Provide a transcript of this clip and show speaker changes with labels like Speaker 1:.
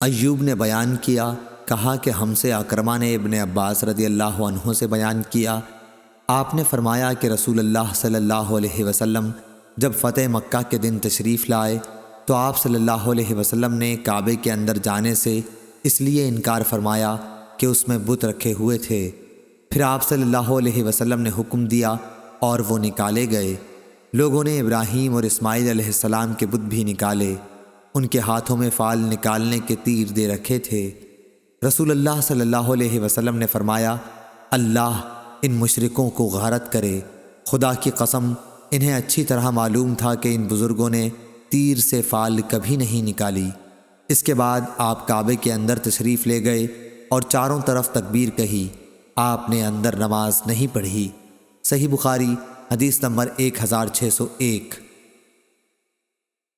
Speaker 1: ایوب نے بیان کیا، کہا کہ ہم سے اکرمہ نے ابن عباس رضی اللہ عنہ سے بیان کیا، آپ نے فرمایا کہ رسول اللہ صلی اللہ علیہ وسلم جب فتح مکہ کے دن تشریف لائے تو آپ صلی اللہ علیہ وسلم نے کعبے کے اندر جانے سے اس لیے انکار فرمایا کہ اس میں بت رکھے ہوئے تھے۔ پھر آپ صلی اللہ علیہ وسلم نے حکم دیا اور وہ نکالے گئے۔ لوگوں نے ابراہیم اور اسماعیل علیہ السلام کے بت بھی نکالے، ان کے ہاتھوں میں فال نکالنے کے تیر دے رکھے تھے۔ رسول اللہ صلی اللہ علیہ وسلم نے فرمایا، اللہ ان مشرکوں کو غارت کرے، خدا کی قسم انہیں اچھی طرح معلوم تھا کہ ان بزرگوں نے تیر سے فال کبھی نہیں نکالی۔ اس کے بعد آپ کعبے کے اندر تشریف لے گئے اور چاروں طرف تکبیر کہی، آپ نے اندر نماز نہیں پڑھی۔ صحیح بخاری حدیث نمبر 1601۔